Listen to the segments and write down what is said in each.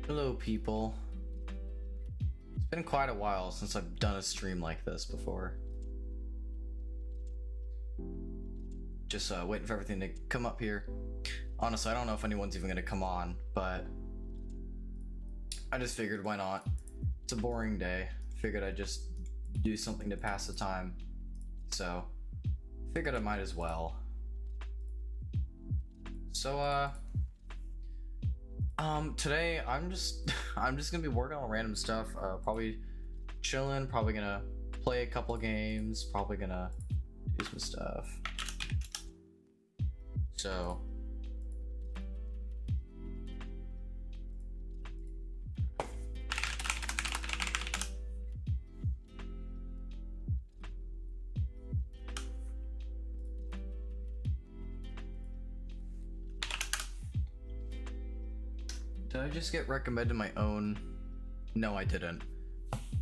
Hello, people. It's been quite a while since I've done a stream like this before. Just waiting for everything to come up here. Honestly, I don't know if anyone's even gonna come on, but I just figured why not? It's a boring day. Figured I'd just do something to pass the time. So, figured I might as well. So, today I'm just gonna be working on random stuff. Probably chilling. Probably gonna play a couple games. Probably gonna do some stuff. So. Did I just get recommended my own? No, I didn't.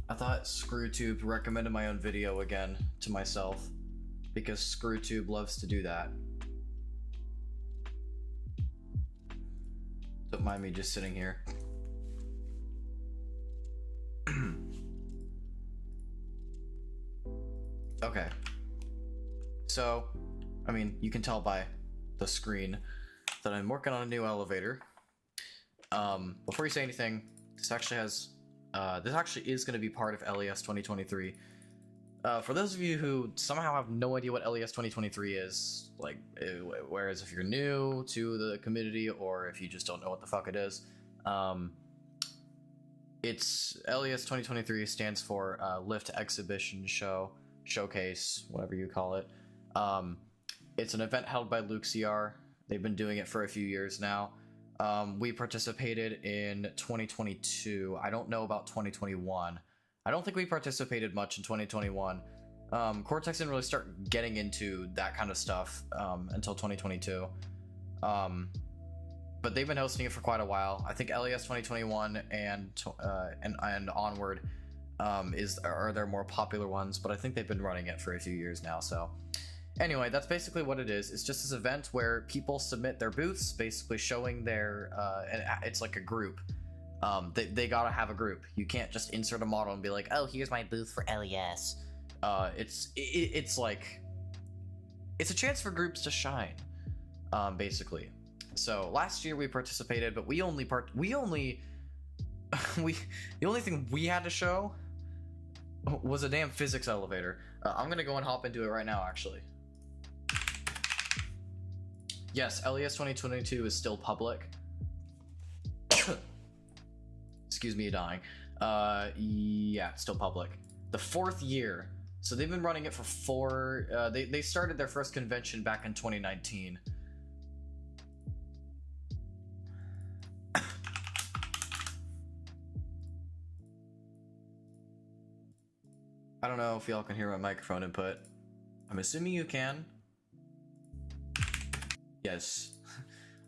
I thought ScrewTube recommended my own video again to myself because ScrewTube loves to do that. Don't mind me just sitting here. Okay. So, I mean, you can tell by the screen that I'm working on a new elevator. Before you say anything, this actually is going to be part of LES 2023. For those of you who somehow have no idea what LES 2023 is, like, whereas if you're new to the community or if you just don't know what the fuck it is, it's LES 2023 stands for Lift Exhibition Showcase, whatever you call it. It's an event held by LukeCR. They've been doing it for a few years now. We participated in 2022. I don't know about 2021. I don't think we participated much in 2021. Cortex didn't really start getting into that kind of stuff until 2022. But they've been hosting it for quite a while. I think LES 2021 and onward are their more popular ones, but I think they've been running it for a few years now. So anyway, that's basically what it is. It's just this event where people submit their booths, basically showing their, and it's like a group. They gotta have a group. You can't just insert a model and be like, oh, here's my booth for LES. It's like, it's a chance for groups to shine, basically. So last year we participated, but the only thing we had to show was a damn physics elevator. I'm gonna go and hop into it right now, actually. Yes, LES 2022 is still public. Excuse me, dying. Yeah, it's still public. The 4th year. So they've been running it for they started their first convention back in 2019. I don't know if y'all can hear my microphone input. I'm assuming you can. Yes.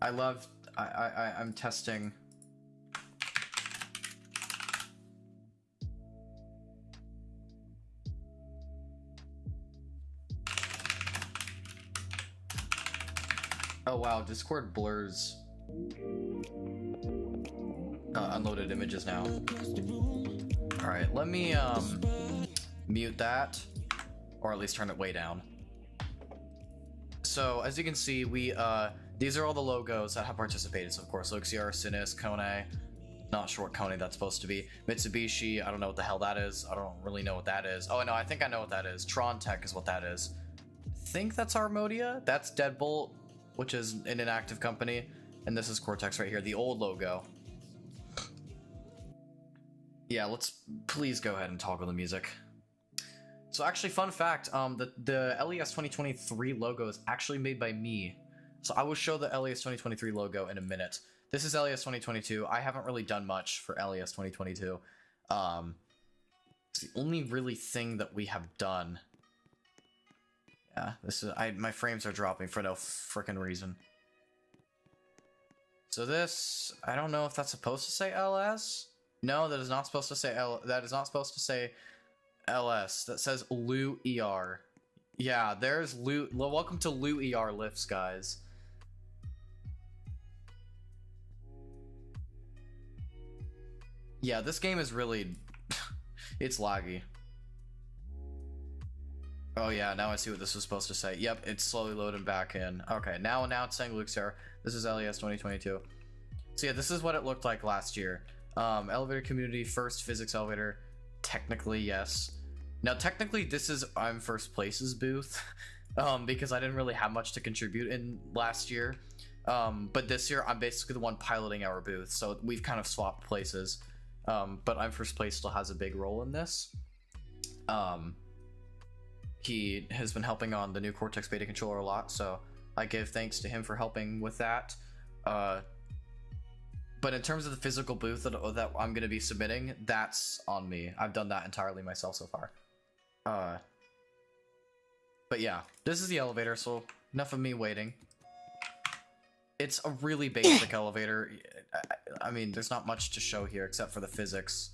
I'm testing. Oh wow, Discord blurs unloaded images now. Alright, let me mute that, or at least turn it way down. So as you can see, these are all the logos that have participated. So of course, LukeCR, Sinus, Kone, not sure what Kone that's supposed to be. Mitsubishi, I don't know what the hell that is. I don't really know what that is. Oh no, I think I know what that is. Tron Tech is what that is. I think that's Armodia. That's Deadbolt, which is an inactive company. And this is Cortex right here, the old logo. Yeah, let's please go ahead and toggle the music. So actually, fun fact, the LES 2023 logo is actually made by me. So I will show the LES 2023 logo in a minute. This is LES 2022. I haven't really done much for LES 2022. It's the only really thing that we have done. Yeah, this is my frames are dropping for no frickin' reason. So this, I don't know if that's supposed to say LS. No, that is not supposed to say that is not supposed to say LS. That says Lu ER. Yeah, there's Lu. Welcome to Lu ER lifts, guys. Yeah, this game is really it's laggy. Oh yeah, now I see what this was supposed to say. Yep, it's slowly loading back in. Okay, now it's saying Luke's here. This is LES 2022. So yeah, this is what it looked like last year. Elevator community, first physics elevator. Technically, yes. Now, technically, this is I'm first place's booth, because I didn't really have much to contribute in last year. But this year, I'm basically the one piloting our booth, so we've kind of swapped places. But I'm first place still has a big role in this. He has been helping on the new Cortex beta controller a lot, so I give thanks to him for helping with that. But in terms of the physical booth that I'm going to be submitting, that's on me. I've done that entirely myself so far. But yeah, this is the elevator, so enough of me waiting. It's a really basic elevator. I mean, there's not much to show here except for the physics.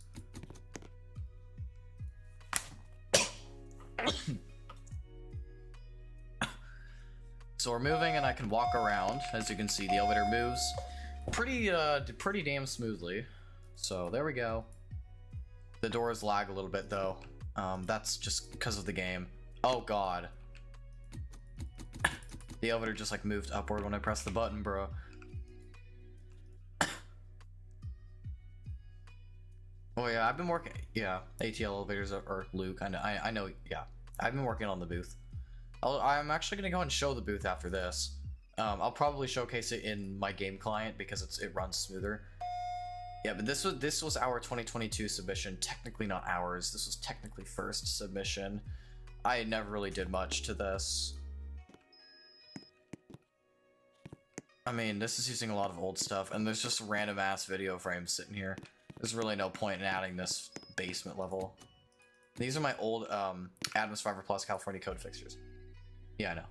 So we're moving and I can walk around. As you can see, the elevator moves pretty damn smoothly. So there we go. The doors lag a little bit though. That's just because of the game. Oh god. The elevator just like moved upward when I pressed the button, bro. Oh yeah, I've been working. Yeah, ATL elevators or Luke. I know. Yeah, I've been working on the booth. I'm actually gonna go and show the booth after this. I'll probably showcase it in my game client because it runs smoother. Yeah, but this was our 2022 submission. Technically not ours. This was technically first submission. I never really did much to this. I mean, this is using a lot of old stuff, and there's just random ass video frames sitting here. There's really no point in adding this basement level. These are my old Adams Fiber Plus California code fixtures. Yeah, I know.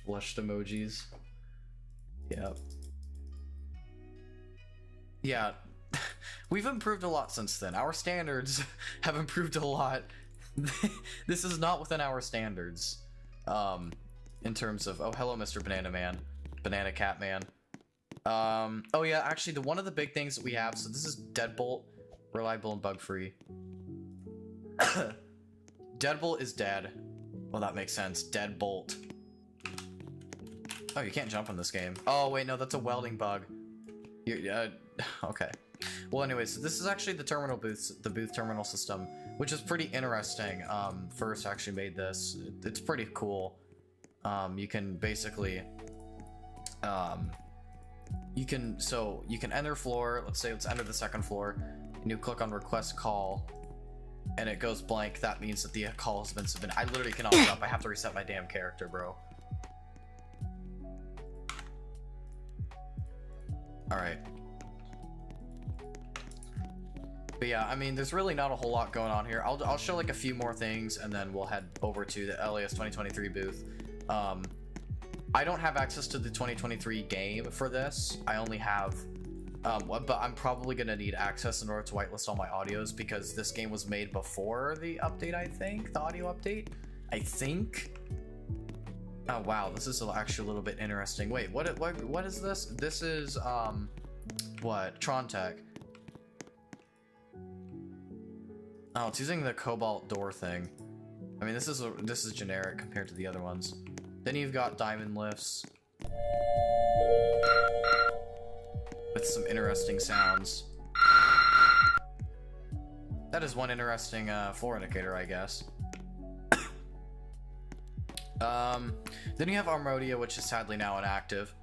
Flushed emojis. Yep. Yeah. We've improved a lot since then. Our standards have improved a lot. This is not within our standards. In terms of, oh, hello, Mr. Banana Man. Banana Cat Man. Oh yeah, actually, one of the big things that we have, so this is Deadbolt, reliable and bug-free. Deadbolt is dead. Well, that makes sense. Deadbolt. Oh, you can't jump in this game. Oh, wait, no, that's a welding bug. Okay. Well, anyways, so this is actually the terminal booths, the booth terminal system, which is pretty interesting. First actually made this. It's pretty cool. You can basically, you can enter floor. Let's enter the second floor, and you click on request call, and it goes blank. That means that the call has been submitted. I literally cannot jump. I have to reset my damn character, bro. All right. But yeah, I mean, there's really not a whole lot going on here. I'll show like a few more things, and then we'll head over to the LES 2023 booth. I don't have access to the 2023 game for this. I only have, but I'm probably gonna need access in order to whitelist all my audios because this game was made before the update. I think the audio update. I think. Oh wow, this is actually a little bit interesting. Wait, what is this? This is what? Trontech. Oh, it's using the cobalt door thing. I mean, this is generic compared to the other ones. Then you've got diamond lifts with some interesting sounds. That is one interesting floor indicator, I guess. Then you have Armodia, which is sadly now inactive.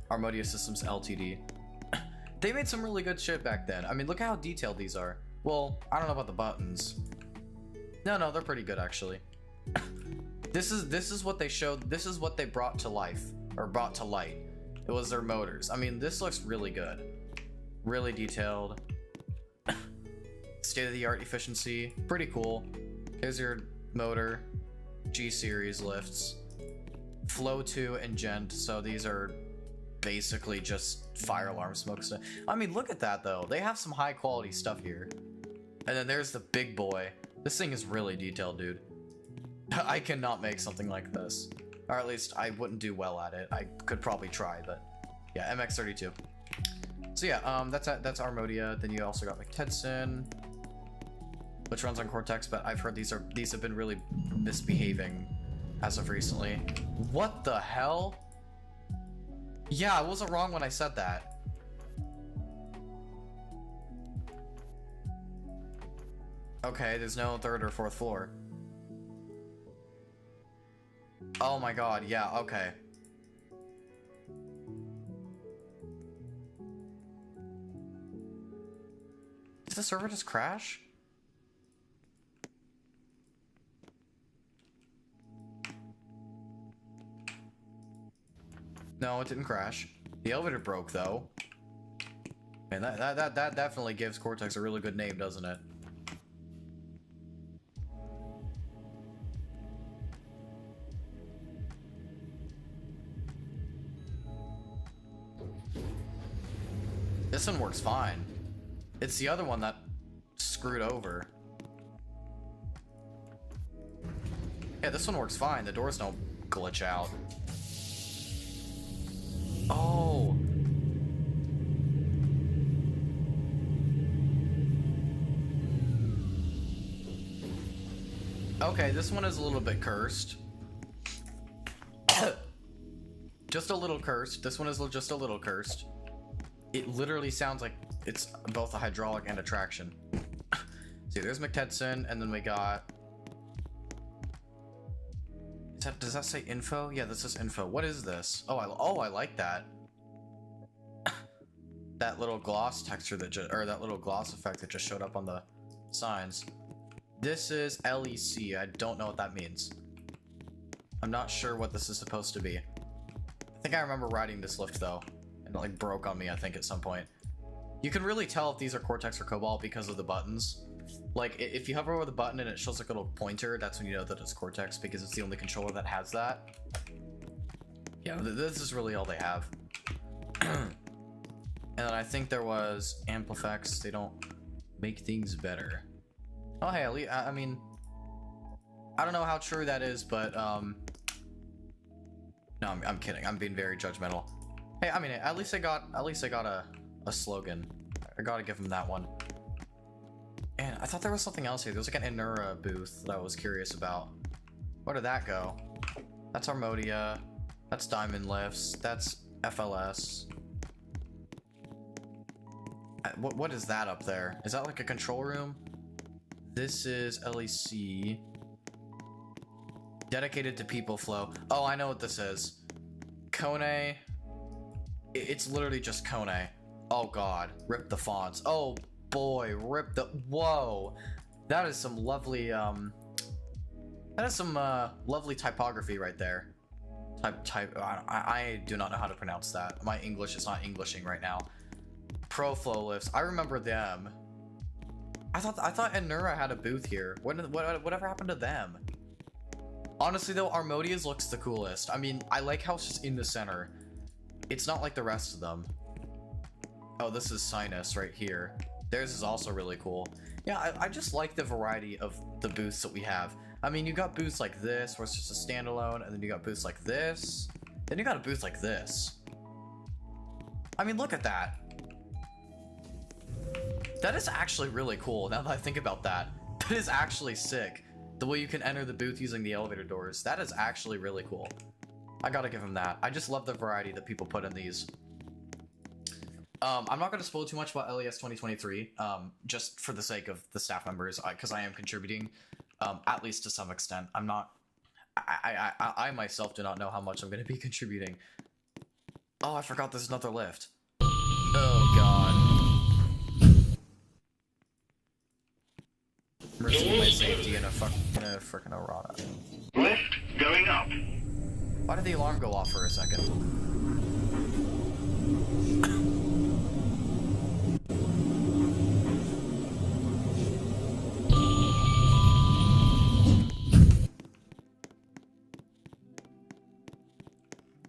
Armodia Systems Ltd. They made some really good shit back then. I mean, look at how detailed these are. Well, I don't know about the buttons. No, they're pretty good actually. This is what they showed. This is what they brought to life, or brought to light. It was their motors. I mean, this looks really good. Really detailed. State-of-the-art efficiency. Pretty cool. Here's your motor. G-series lifts. Flow 2 and Gent. So these are basically just fire alarm smoke stuff. I mean, look at that though. They have some high quality stuff here. And then there's the big boy. This thing is really detailed, dude. I cannot make something like this. Or at least I wouldn't do well at it. I could probably try, but yeah, MX32. So yeah, that's Armodia. Then you also got McTedson, which runs on Cortex, but I've heard these have been really misbehaving as of recently. What the hell? Yeah, I wasn't wrong when I said that. Okay, there's no third or fourth floor. Oh my god, yeah, okay. Did the server just crash? No, it didn't crash. The elevator broke though. And that definitely gives Cortex a really good name, doesn't it? This one works fine. It's the other one that screwed over. Yeah, this one works fine. The doors don't glitch out. Oh. Okay, this one is a little bit cursed. Just a little cursed. This one is just a little cursed. It literally sounds like it's both a hydraulic and a traction. See, there's McTedson, and then we got... Does that say info? Yeah, this is info. What is this? Oh, I like that. That little gloss texture that or that little gloss effect that just showed up on the signs. This is LEC. I don't know what that means. I'm not sure what this is supposed to be. I think I remember riding this lift though, and it like broke on me, I think, at some point. You can really tell if these are Cortex or Cobalt because of the buttons. Like, if you hover over the button and it shows like a little pointer, that's when you know that it's Cortex, because it's the only controller that has that. Yeah, this is really all they have. And then I think there was Amplifex. They don't make things better. Oh, hey, at least, I mean, I don't know how true that is, but, no, I'm kidding. I'm being very judgmental. Hey, I mean, at least I got a slogan. I gotta give them that one. And I thought there was something else here. There was like an Inura booth that I was curious about. Where did that go? That's Armodia. That's Diamond Lifts. That's FLS. What is that up there? Is that like a control room? This is LEC. Dedicated to people flow. Oh, I know what this is. Kone. It's literally just Kone. Oh god. Rip the fonts. Oh boy. Rip the... Whoa. That is some lovely, that is some, lovely typography right there. I do not know how to pronounce that. My English is not Englishing right now. Pro Flow Lifts. I remember them. I thought Inura had a booth here. Whatever happened to them? Honestly though, Armodia's looks the coolest. I mean, I like how it's just in the center. It's not like the rest of them. Oh, this is Sinus right here. Theirs is also really cool. Yeah, I just like the variety of the booths that we have. I mean, you got booths like this, where it's just a standalone, and then you got booths like this. Then you got a booth like this. I mean, look at that. That is actually really cool, now that I think about that. That is actually sick. The way you can enter the booth using the elevator doors. That is actually really cool. I gotta give him that. I just love the variety that people put in these. I'm not going to spoil too much about LES 2023, just for the sake of the staff members, because I am contributing, at least to some extent. I'm not... I myself do not know how much I'm going to be contributing. Oh, I forgot there's another lift. Oh, God. Mercy my safety in a frickin' errata. Lift going up. Why did the alarm go off for a second?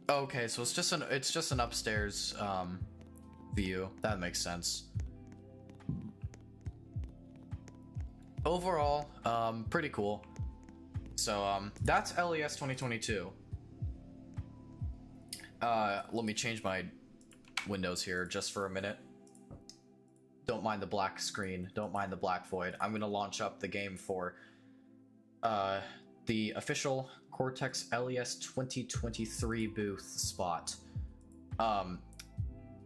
Okay, so it's just an upstairs view. That makes sense. Overall, pretty cool. So that's LES 2022. Let me change my windows here just for a minute. Don't mind the black screen. Don't mind the black void. I'm gonna launch up the game for the official Cortex LES 2023 booth spot.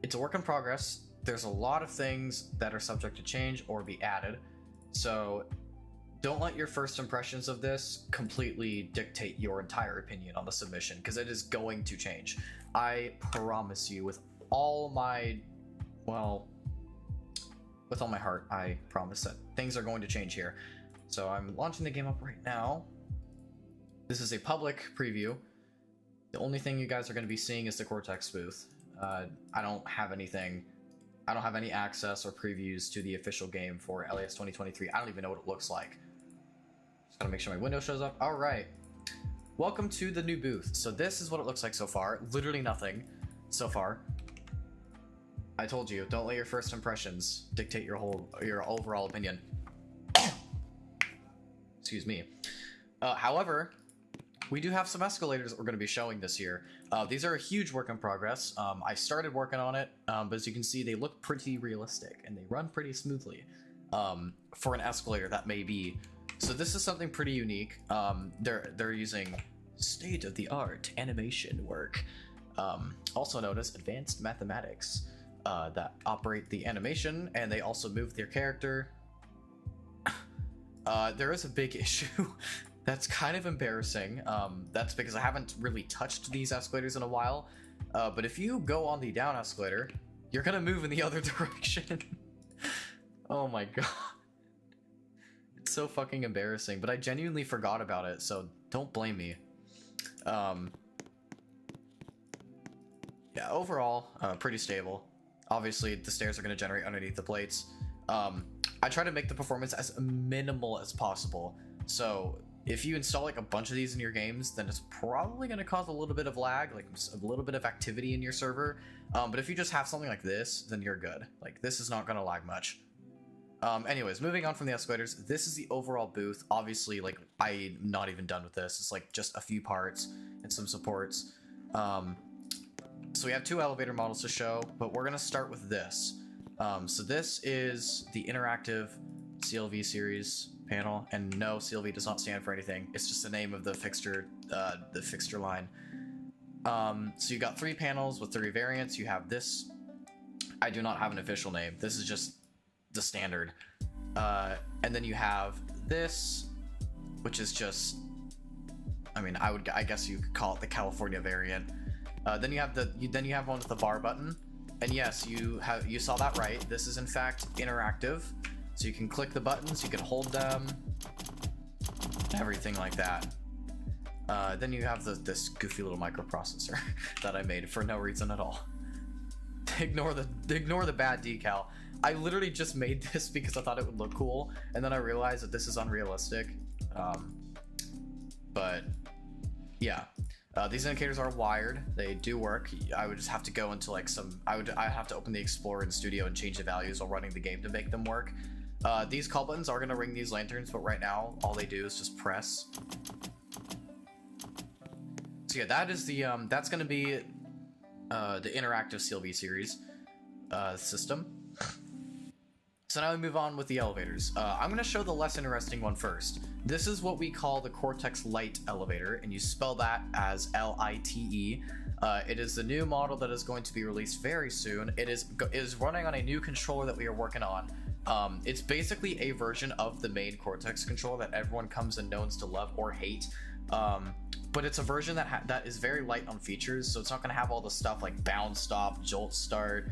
It's a work in progress. There's a lot of things that are subject to change or be added. So don't let your first impressions of this completely dictate your entire opinion on the submission, because it is going to change. I promise you with all my, well, with all my heart, I promise that things are going to change here. So I'm launching the game up right now. This is a public preview. The only thing you guys are going to be seeing is the Cortex booth. I don't have anything. I don't have any access or previews to the official game for LES 2023. I don't even know what it looks like. Just gotta make sure my window shows up. All right. Welcome to the new booth. So this is what it looks like so far. Literally nothing so far. I told you, don't let your first impressions dictate your overall opinion. Excuse me. However, we do have some escalators that we're going to be showing this year. These are a huge work in progress. I started working on it, but as you can see, they look pretty realistic and they run pretty smoothly for an escalator that may be. So this is something pretty unique. They're using state-of-the-art animation work, also known as advanced mathematics, that operate the animation, and they also move their character. There is a big issue. That's kind of embarrassing. That's because I haven't really touched these escalators in a while. But if you go on the down escalator, you're gonna move in the other direction. Oh my god. It's so fucking embarrassing, but I genuinely forgot about it, so don't blame me. Yeah, overall, pretty stable. Obviously, the stairs are gonna generate underneath the plates. I try to make the performance as minimal as possible. So if you install like a bunch of these in your games, then it's probably going to cause a little bit of lag, like a little bit of activity in your server. But if you just have something like this, then you're good. Like this is not going to lag much. Anyways, moving on from the escalators, this is the overall booth. Obviously, like I'm not even done with this. It's like just a few parts and some supports. So we have two elevator models to show, but we're going to start with this. So this is the interactive CLV series panel, and no, CLV does not stand for anything. It's just the name of the fixture line. So you got 3 panels with 3 variants. You have this. I do not have an official name. This is just the standard. And then you have this, which is just, I mean, I guess you could call it the California variant. Then you have one with the bar button. And yes, you saw that right. This is in fact interactive. So you can click the buttons, you can hold them, everything like that. Then you have this goofy little microprocessor that I made for no reason at all. Ignore the bad decal. I literally just made this because I thought it would look cool, and then I realized that this is unrealistic. But yeah. These indicators are wired. They do work. I would just have to go into like I have to open the Explorer in Studio and change the values while running the game to make them work. These call buttons are going to ring these lanterns, but right now all they do is just press. So yeah, that is the that's going to be the interactive CLV series system. So now we move on with the elevators. I'm going to show the less interesting one first. This is what we call the Cortex Lite elevator, and you spell that as L-I-T-E. It is the new model that is going to be released very soon. It is running on a new controller that we are working on. It's basically a version of the main Cortex controller that everyone comes and knows to love or hate. But it's a version that is very light on features, so it's not going to have all the stuff like bound stop, jolt start,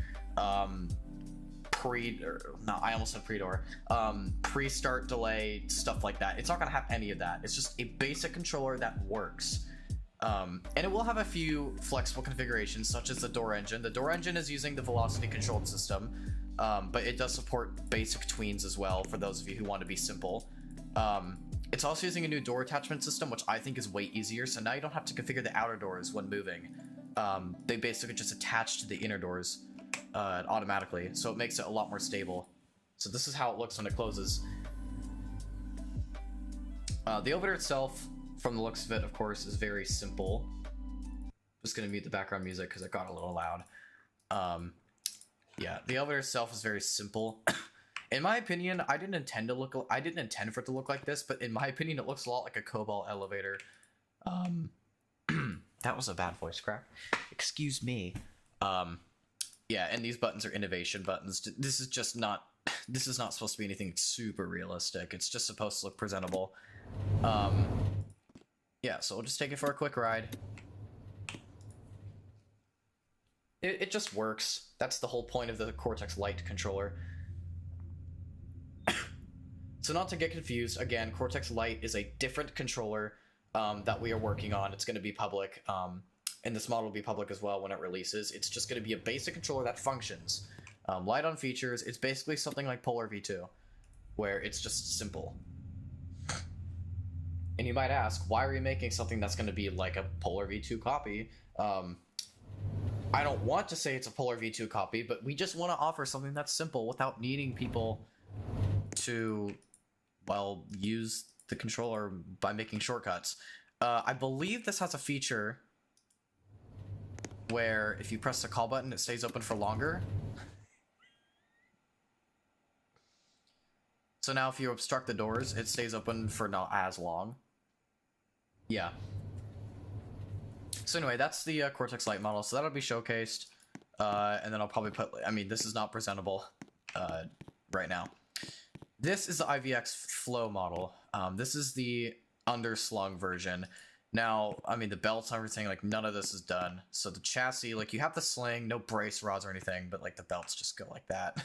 pre-start delay, stuff like that. It's not going to have any of that. It's just a basic controller that works. And it will have a few flexible configurations, such as the door engine. The door engine is using the velocity controlled system, but it does support basic tweens as well for those of you who want to be simple. It's also using a new door attachment system, which I think is way easier, so now you don't have to configure the outer doors when moving. They basically just attach to the inner doors automatically, so it makes it a lot more stable. So this is how it looks when it closes. The elevator itself from the looks of it, of course, is very simple. Just gonna mute the background music because it got a little loud. Yeah, the elevator itself is very simple. In my opinion, I didn't intend for it to look like this, but in my opinion, it looks a lot like a Cobalt elevator. That was a bad voice crack. Excuse me. Yeah, and these buttons are innovation buttons. This is not supposed to be anything super realistic. It's just supposed to look presentable. Yeah, so we'll just take it for a quick ride. It just works. That's the whole point of the Cortex Lite controller. So not to get confused, again, Cortex Lite is a different controller that we are working on. It's going to be public, and this model will be public as well when it releases. It's just going to be a basic controller that functions. Light on features, it's basically something like Polar V2, where it's just simple. And you might ask, why are you making something that's going to be like a Polar V2 copy? I don't want to say it's a Polar V2 copy, but we just want to offer something that's simple without needing people to, well, use the controller by making shortcuts. I believe this has a feature where if you press the call button, it stays open for longer. So now if you obstruct the doors, it stays open for not as long. Yeah. So anyway, that's the Cortex Lite model. So that'll be showcased. And then I'll probably put... I mean, this is not presentable right now. This is the IVX Flow model. This is the underslung version. Now, I mean, the belts and everything, like, none of this is done. So the chassis, like, you have the sling, no brace rods or anything, but, like, the belts just go like that.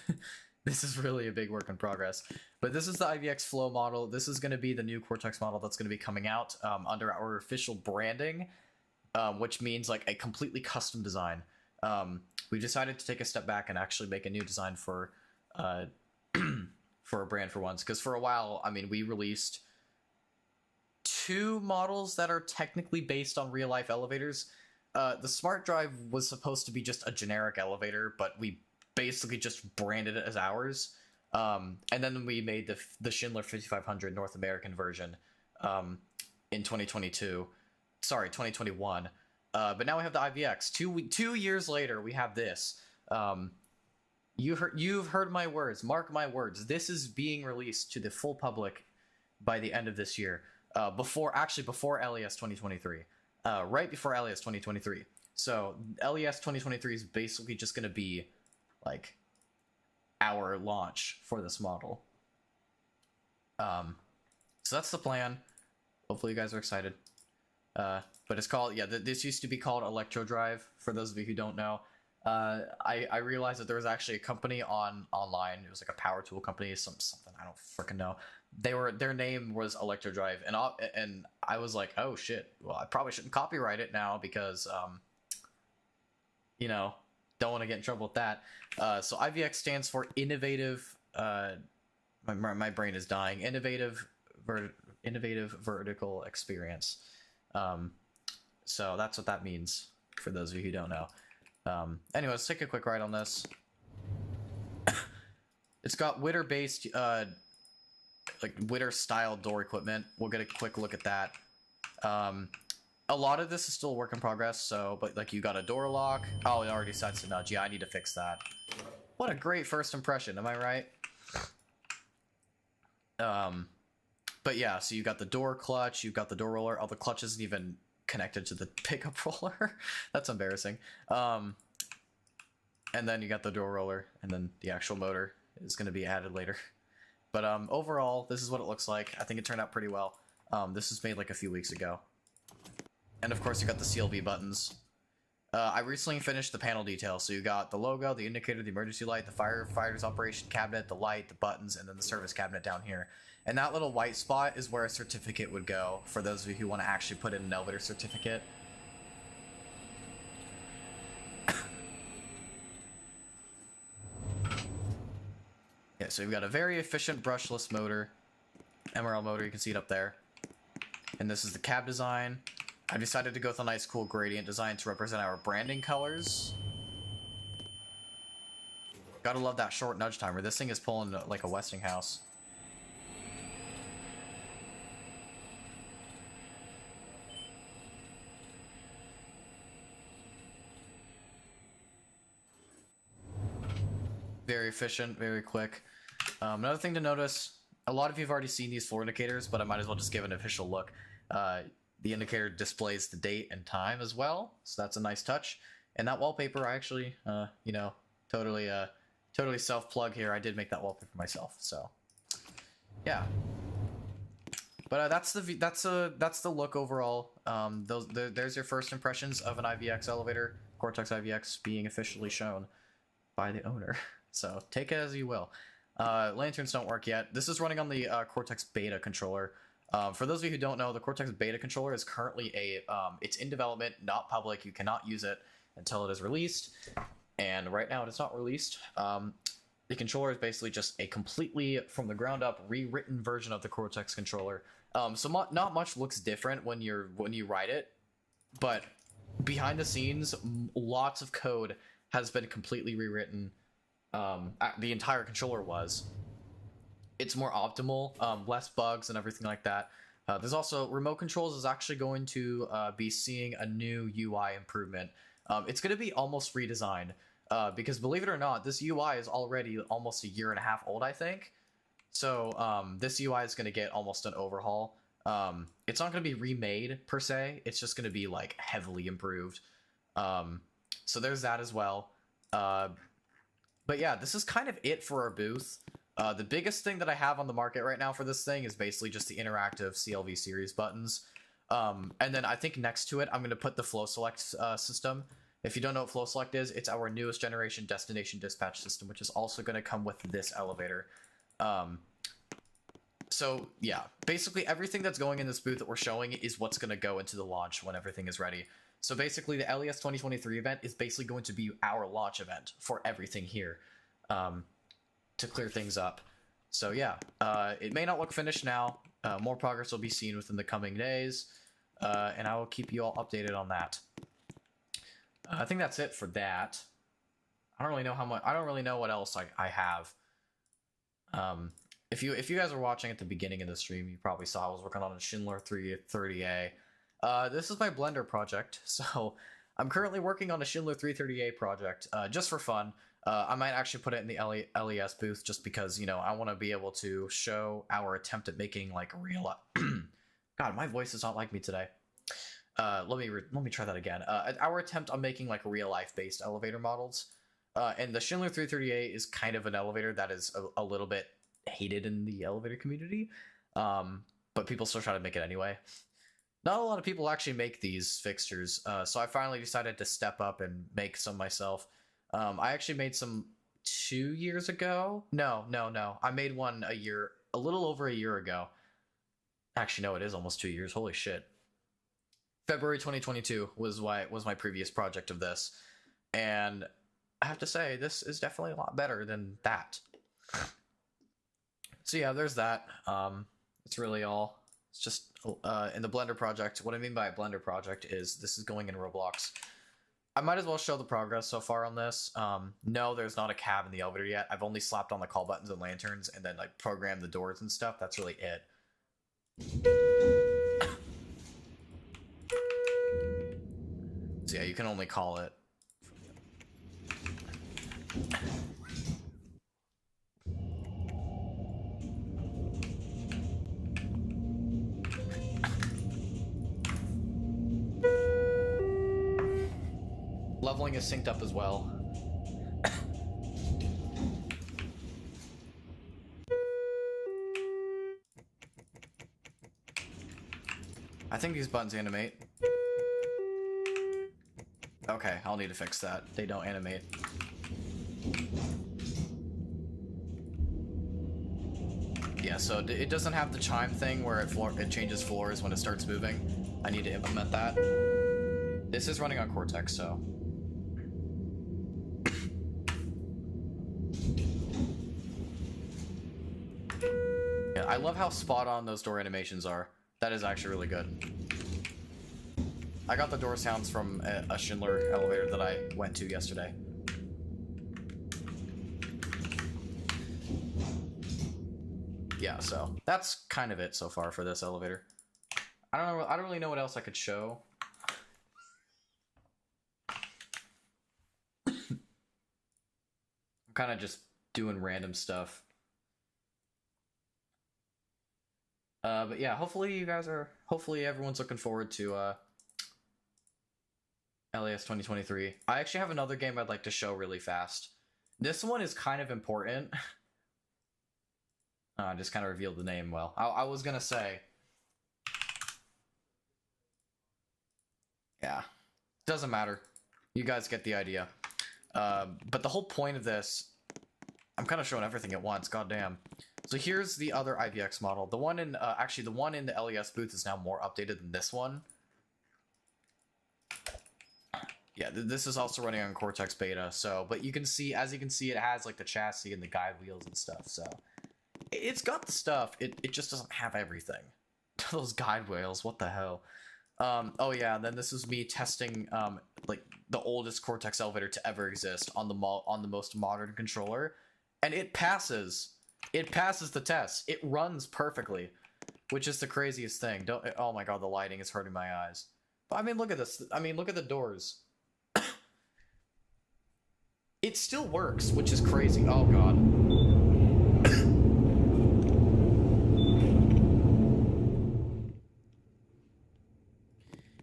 This is really a big work in progress. But this is the IVX Flow model. This is going to be the new Cortex model that's going to be coming out under our official branding, which means, like, a completely custom design. We decided to take a step back and actually make a new design for for a brand for once. Because for a while, I mean, we released 2 models that are technically based on real-life elevators. The Smart Drive was supposed to be just a generic elevator, but we basically just branded it as ours. And then we made the Schindler 5500 North American version in 2022. Sorry, 2021. But now we have the IVX. 2 years later, we have this. You've heard my words. Mark my words. This is being released to the full public by the end of this year. Before LES 2023. Right before LES 2023. So LES 2023 is basically just going to be like our launch for this model. So that's the plan. Hopefully you guys are excited. But it's called, yeah, this used to be called Electro Drive, for those of you who don't know. I realized that there was actually a company online. It was like a power tool company, something I don't freaking know. Their name was Electro Drive, and I was like, oh shit, well, I probably shouldn't copyright it now because you know, don't want to get in trouble with that. So IVX stands for innovative. My brain is dying. Innovative vertical experience. So that's what that means for those of you who don't know. Anyway, let's take a quick ride on this. It's got Witter-based, like Witter-style door equipment. We'll get a quick look at that. A lot of this is still a work in progress, so, but like you got a door lock. Oh, it already decides to nudge. Yeah, I need to fix that. What a great first impression, am I right? But yeah, so you got the door clutch, you've got the door roller. Oh, the clutch isn't even connected to the pickup roller. That's embarrassing. And then you got the door roller, and then the actual motor is going to be added later. But overall, this is what it looks like. I think it turned out pretty well. This was made like a few weeks ago. And of course, you got the CLV buttons. I recently finished the panel detail, so you got the logo, the indicator, the emergency light, the firefighter's operation cabinet, the light, the buttons, and then the service cabinet down here. And that little white spot is where a certificate would go, for those of you who want to actually put in an elevator certificate. Yeah, so you've got a very efficient brushless motor, MRL motor, you can see it up there. And this is the cab design. I decided to go with a nice cool gradient design to represent our branding colors. Gotta love that short nudge timer. This thing is pulling like a Westinghouse. very efficient, very quick. Another thing to notice, a lot of you have already seen these floor indicators, but I might as well just give an official look. The indicator displays the date and time as well, so that's a nice touch. And that wallpaper, I actually, you know, totally self-plug here. I did make that wallpaper myself, so yeah. But that's the look overall. There's your first impressions of an IVX elevator, Cortex IVX, being officially shown by the owner. So take it as you will. Lanterns don't work yet. This is running on the Cortex Beta controller. For those of you who don't know, the Cortex Beta controller is currently it's in development, not public. You cannot use it until it is released. And right now it is not released. The controller is basically just a completely from the ground up rewritten version of the Cortex controller. So not much looks different when you write it, but behind the scenes, lots of code has been completely rewritten. The entire controller was. It's more optimal, less bugs and everything like that. There's also remote controls is actually going to be seeing a new UI improvement. It's going to be almost redesigned because believe it or not, this UI is already almost a year and a half old, I think. So this UI is going to get almost an overhaul. It's not going to be remade per se. It's just going to be like heavily improved. So there's that as well. But yeah, this is kind of it for our booth. The biggest thing that I have on the market right now for this thing is basically just the interactive CLV series buttons. And then I think next to it, I'm going to put the Flow Select system. If you don't know what Flow Select is, it's our newest generation destination dispatch system, which is also going to come with this elevator. So yeah, basically everything that's going in this booth that we're showing is what's going to go into the launch when everything is ready. So basically the LES 2023 event is basically going to be our launch event for everything here. To clear things up. So yeah, it may not look finished now. More progress will be seen within the coming days, and I will keep you all updated on that. I think that's it for that. I don't really know how much. I don't really know what else I have. If you guys were watching at the beginning of the stream, you probably saw I was working on a Schindler 330A. This is my Blender project, so I'm currently working on a Schindler 330A project just for fun. I might actually put it in the LES booth just because, you know, I want to be able to show our attempt at making like real. God, my voice is not like me today. Let me try that again. Our attempt on making like real life based elevator models. And the Schindler 330A is kind of an elevator that is a little bit hated in the elevator community, but people still try to make it anyway. Not a lot of people actually make these fixtures, so I finally decided to step up and make some myself. I actually made some 2 years ago. No. I made one a little over a year ago. Actually, no, it is almost 2 years. Holy shit. February 2022 was my previous project of this. And I have to say, this is definitely a lot better than that. So yeah, there's that. It's really all. It's just in the Blender project. What I mean by a Blender project is this is going in Roblox. I might as well show the progress so far on this. No, there's not a cab in the elevator yet. I've only slapped on the call buttons and lanterns and then like programmed the doors and stuff. That's really it. So yeah, you can only call it. Leveling is synced up as well. I think these buttons animate. Okay, I'll need to fix that. They don't animate. Yeah, so it doesn't have the chime thing where it changes floors when it starts moving. I need to implement that. This is running on Cortex, so. Yeah, I love how spot on those door animations are. That is actually really good. I got the door sounds from a Schindler elevator that I went to yesterday. Yeah, so that's kind of it so far for this elevator. I don't really know what else I could show. I'm kind of just doing random stuff. But yeah, hopefully everyone's looking forward to LAS 2023. I actually have another game I'd like to show really fast. This one is kind of important. I just kind of revealed the name. Well, I was gonna say, yeah, doesn't matter. You guys get the idea. But the whole point of this, I'm kind of showing everything at once. Goddamn. So here's the other IVX model. The one in actually the one in the LES booth is now more updated than this one. Yeah, this is also running on Cortex beta. So, but you can see, as you can see, it has like the chassis and the guide wheels and stuff. So it's got the stuff. It just doesn't have everything. Those guide wheels, what the hell? Oh yeah, and then this is me testing like the oldest Cortex elevator to ever exist on the most modern controller, and it passes. It passes the test. It runs perfectly, which is the craziest thing. Oh my god, the lighting is hurting my eyes. But I mean, look at this. I mean, look at the doors. It still works, which is crazy. Oh god.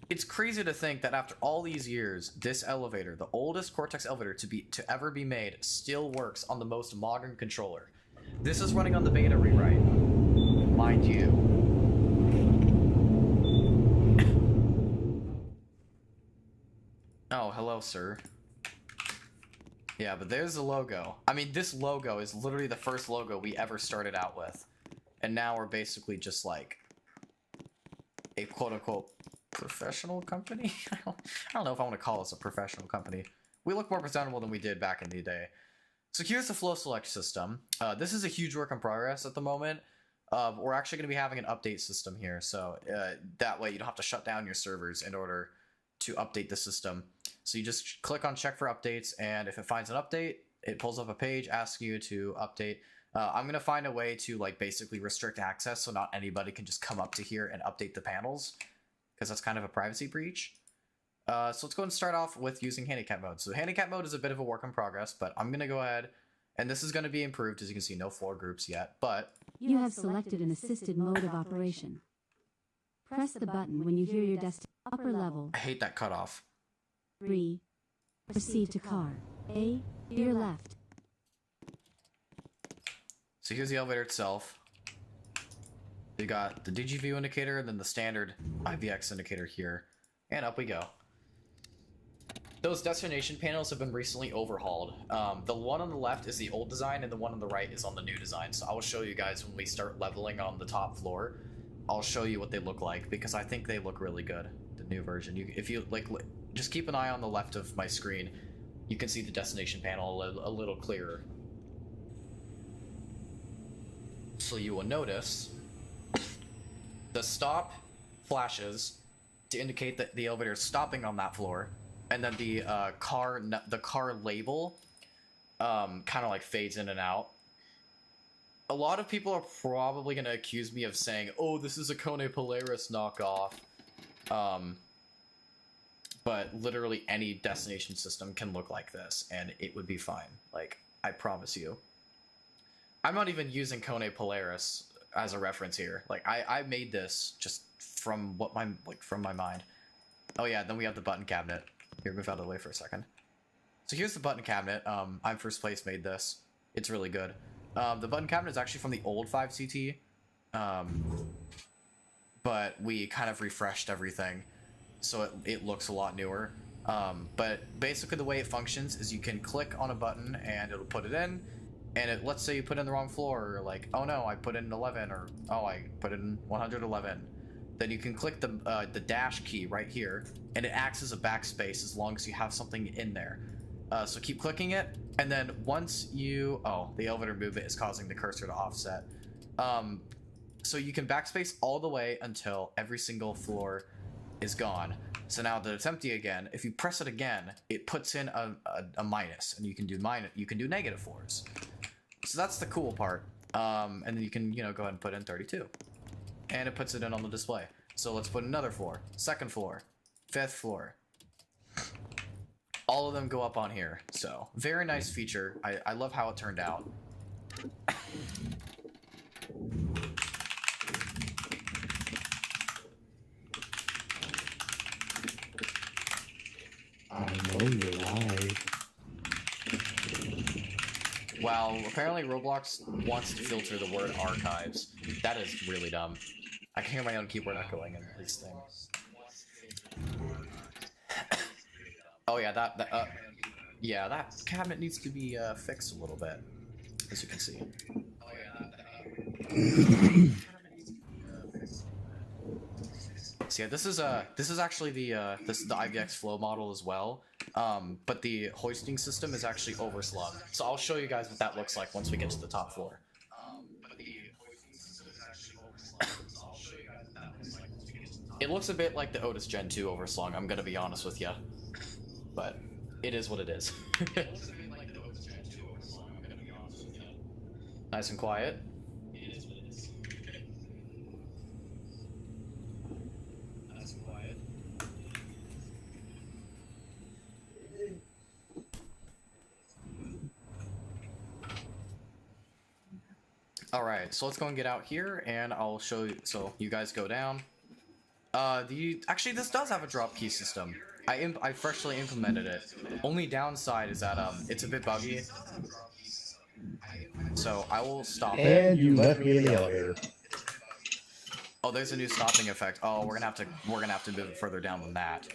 It's crazy to think that after all these years, this elevator, the oldest Cortex elevator to ever be made, still works on the most modern controller. This is running on the beta rewrite, mind you. Oh, hello, sir. Yeah, but there's the logo. I mean, this logo is literally the first logo we ever started out with. And now we're basically just like a quote-unquote professional company? I don't know if I want to call us a professional company. We look more presentable than we did back in the day. So here's the flow select system. This is a huge work in progress at the moment. We're actually going to be having an update system here. So that way you don't have to shut down your servers in order to update the system. So you just click on check for updates, and if it finds an update, it pulls up a page asking you to update. I'm going to find a way to like basically restrict access so not anybody can just come up to here and update the panels, because that's kind of a privacy breach. So let's go and start off with using handicap mode. So handicap mode is a bit of a work in progress, but I'm going to go ahead, and this is going to be improved. As you can see, no floor groups yet, but you have selected an assisted mode of operation. Press the button when you hear your destination. Upper level. I hate that cutoff. 3. Proceed to car. A. Your left. So here's the elevator itself. You got the DigiView indicator and then the standard IVX indicator here. And up we go. Those destination panels have been recently overhauled. The one on the left is the old design and the one on the right is on the new design. So I will show you guys when we start leveling on the top floor. I'll show you what they look like because I think they look really good. The new version. If you like, just keep an eye on the left of my screen. You can see the destination panel a little clearer. So you will notice the stop flashes to indicate that the elevator is stopping on that floor, and then the car label kind of like fades in and out. A lot of people are probably going to accuse me of saying, oh, this is a Kone Polaris knockoff. But literally any destination system can look like this, and it would be fine. Like, I promise you. I'm not even using Kone Polaris as a reference here. Like, I made this just from what from my mind. Oh yeah, then we have the button cabinet. Here, move out of the way for a second. So here's the button cabinet. I'm First Place made this. It's really good. The button cabinet is actually from the old 5CT. But we kind of refreshed everything, so it looks a lot newer. But basically the way it functions is you can click on a button and it'll put it in, and let's say you put in the wrong floor, or like, oh no, I put in 11, or oh, I put in 111. Then you can click the dash key right here, and it acts as a backspace as long as you have something in there. So keep clicking it, and then once you... Oh, the elevator movement is causing the cursor to offset. So you can backspace all the way until every single floor is gone. So now that it's empty again, if you press it again, it puts in a minus, and you can do negative floors. So that's the cool part. And then you can, go ahead and put in 32. And it puts it in on the display. So let's put another floor, second floor, fifth floor. all of them go up on here. So very nice feature. I love how it turned out. I know you're right. Wow, apparently Roblox wants to filter the word archives. That is really dumb. I can hear my own keyboard echoing in his thing. Oh yeah, yeah, that cabinet needs to be fixed a little bit, as you can see. So yeah, this is actually the IVX flow model as well. But the hoisting system is actually overslung. So I'll show you guys what that looks like once we get to the top floor. It looks a bit like the Otis Gen 2 overslung, I'm gonna be honest with you. But it is what it is. Nice and quiet. Alright, so let's go and get out here, and I'll show you, so you guys go down. Actually, this does have a drop key system. I freshly implemented it. Only downside is that, it's a bit buggy. So, I will stop it. And you left me in the elevator. Oh, there's a new stopping effect. Oh, we're gonna have to move it further down than that.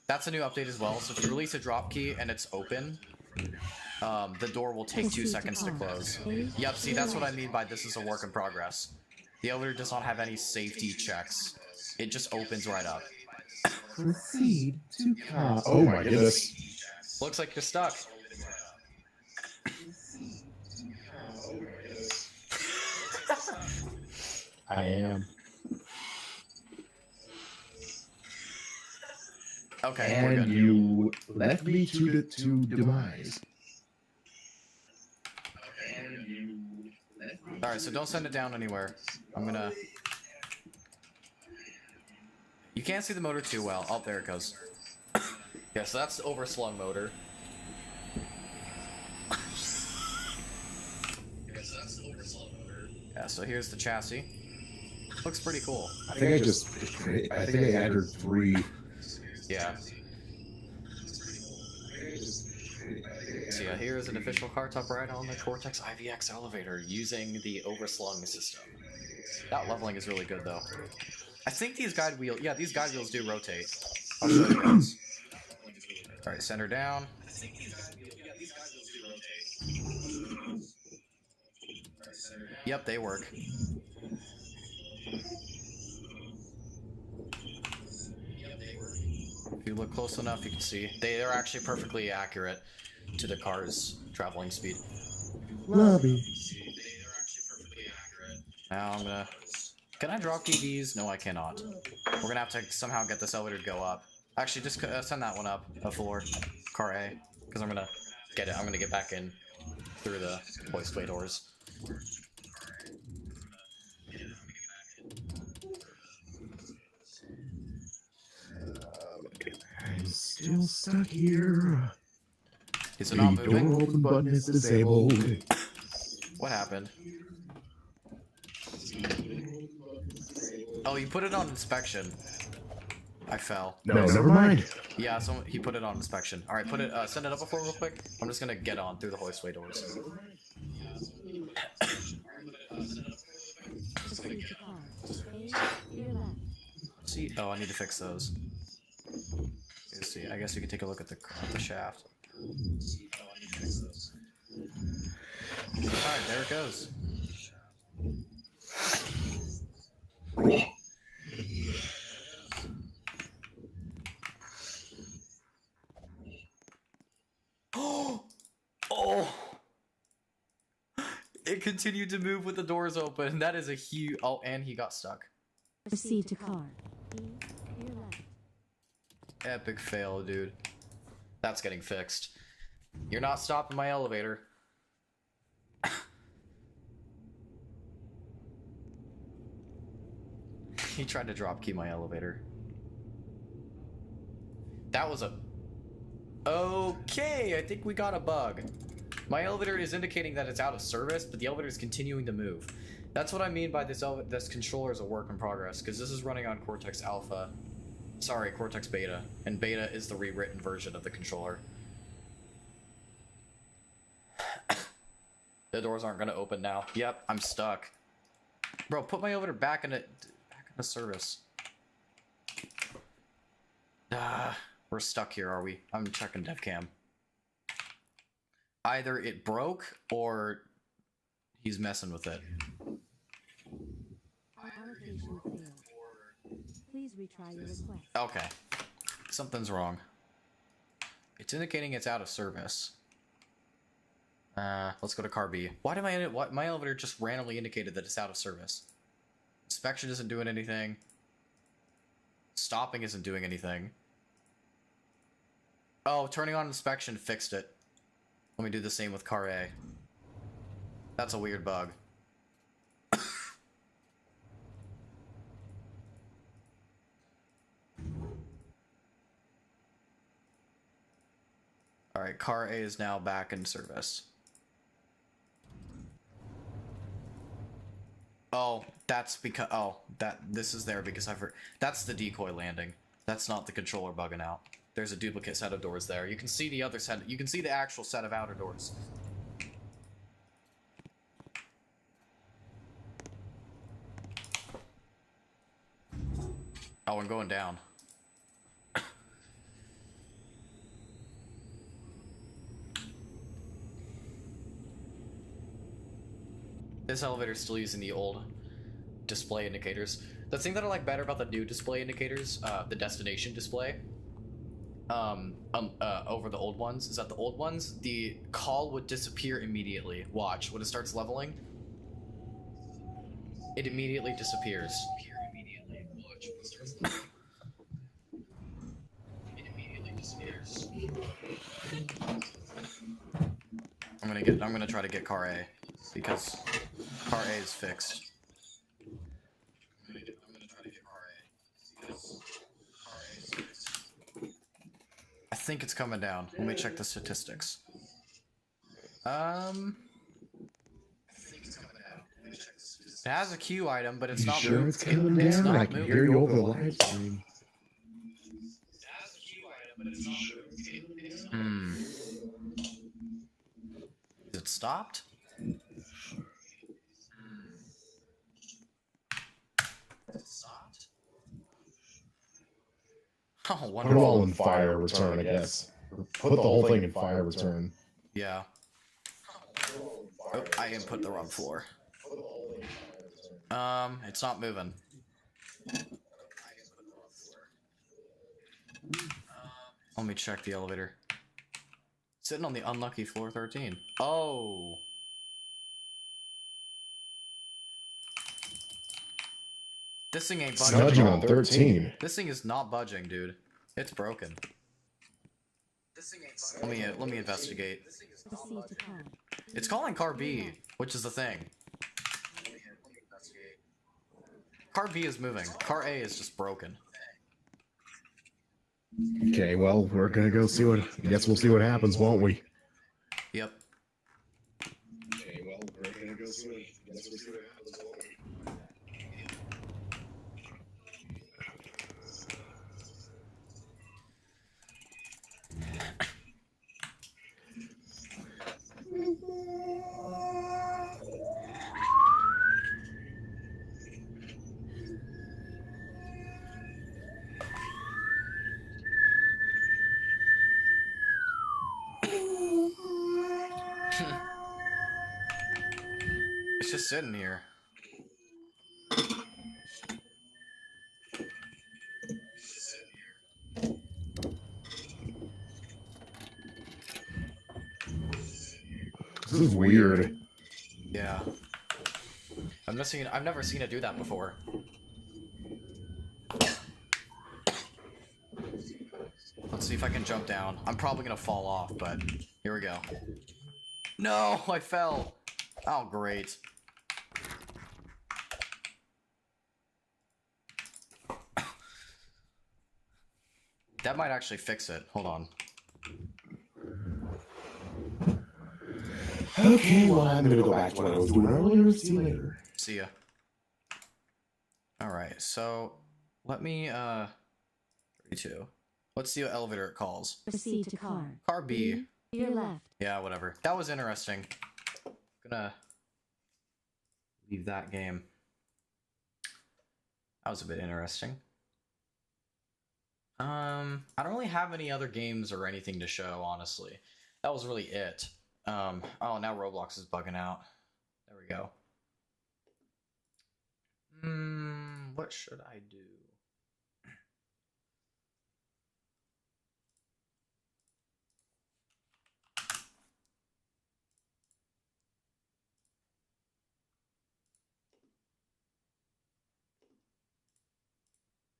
That's a new update as well, so if you release a drop key and it's open, the door will take 2 seconds to close. Yep, see, that's what I mean by this is a work in progress. The elevator does not have any safety checks. It just opens right up. Proceed to car. Oh my goodness. Looks like you're stuck. I am. Okay, we're And good. you left me to demise. Alright, so don't send it down anywhere. I'm gonna... You can't see the motor too well. Oh, there it goes. Yeah, so that's the overslung motor. Yeah, so here's the chassis. Looks pretty cool. I think I entered 3. Yeah. So yeah, here is an official car top ride on the Cortex IVX elevator using the overslung system. That leveling is really good though. I think these guide wheels, yeah, these guide wheels do rotate. I'll show you guys. Alright, center down. Yep, they work. If you look close enough, you can see they are actually perfectly accurate to the car's traveling speed. Lobby. Now I'm gonna... Can I drop key these? No, I cannot. We're gonna have to somehow get this elevator to go up. Actually, just send that one up, a floor, car A, because I'm gonna get it. I'm gonna get back in through the hoistway doors. I'm still stuck here. Is it not The door moving? open button is disabled. What happened? Oh, you put it on inspection. I fell. No, never mind. Yeah, so he put it on inspection. All right, put it. Send it up a floor real quick. I'm just gonna get on through the hoistway doors. Proceed to car. A, your left. See? Oh, I need to fix those. Let's see. I guess you can take a look at the shaft. Alright, there it goes. Oh! It continued to move with the doors open. That is a huge... Oh, and he got stuck. Proceed to car. B, your left. Epic fail, dude. That's getting fixed. You're not stopping my elevator. He tried to drop key my elevator. That was a Okay, I think we got a bug. My elevator is indicating that it's out of service, but the elevator is continuing to move. That's what I mean by this controller is a work in progress, because this is running on Cortex Alpha. Sorry, Cortex Beta. And Beta is the rewritten version of the controller. The doors aren't going to open now. Yep, I'm stuck. Bro, put my elevator back into service. We're stuck here, are we? I'm checking DevCam. Either it broke or he's messing with it. Allocation failed. Please retry your request. Okay. Something's wrong. It's indicating it's out of service. Let's go to car B. Why did my elevator just randomly indicated that it's out of service? Inspection isn't doing anything. Stopping isn't doing anything. Oh, turning on inspection fixed it. Let me do the same with car A. That's a weird bug. Alright, car A is now back in service. Oh, that's because this is there because that's the decoy landing. That's not the controller bugging out. There's a duplicate set of doors there. You can see the other set. You can see the actual set of outer doors. Oh, I'm going down. This elevator is still using the old display indicators. The thing that I like better about the new display indicators, the destination display, over the old ones, is that the old ones, the call would disappear immediately. Watch, when it starts leveling, it immediately disappears. I'm gonna try to get car A because car A is fixed. I'm gonna try to get car A because car A is fixed. I think it's coming down. Let me check the statistics. I think it's coming down. Let me check the statistics. It has a queue item, but it's not sure moving. it's coming down? I can hear you over the live stream. It has a queue item, but it's not moving. Is it stopped? Stopped? Oh, Put it all in fire return, I guess. Put the whole thing in fire return. Yeah. Oh, I input the wrong floor. It's not moving. Let me check the elevator. Sitting on the unlucky floor 13. Oh. This thing ain't budging. Nudging on 13. This thing is not budging, dude. It's broken. Let me investigate. Proceed to call. It's calling car B, which is the thing. Car B is moving. Car A is just broken. Okay, well, we're gonna go see what. I guess we'll see what happens, won't we? Yep. Okay, well, we're gonna go see what. I guess we'll see what happens, won't we? It's just sitting here. This is weird. Yeah. I've never seen it do that before. Let's see if I can jump down. I'm probably gonna fall off, but here we go. No, I fell. Oh, great. That might actually fix it. Hold on. Okay, well, I'm gonna go back to what I was doing earlier. See you later. See ya. All right, so let me 32. Let's see what elevator it calls. Proceed to car. Car B. To your left. Yeah, whatever. That was interesting. Gonna leave that game. That was a bit interesting. I don't really have any other games or anything to show, honestly. That was really it. Oh, now Roblox is bugging out. There we go. What should I do?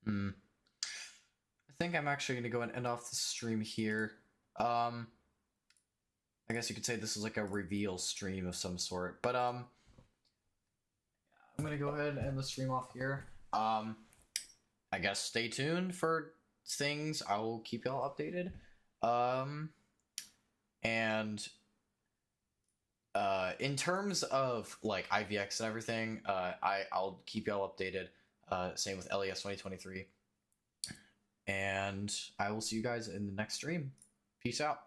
I think I'm actually going to go and end off the stream here. I guess you could say this is like a reveal stream of some sort. But I'm going to go ahead and end the stream off here. I guess stay tuned for things. I will keep y'all updated. And in terms of like IVX and everything, I'll keep y'all updated. Same with LES 2023. And I will see you guys in the next stream. Peace out.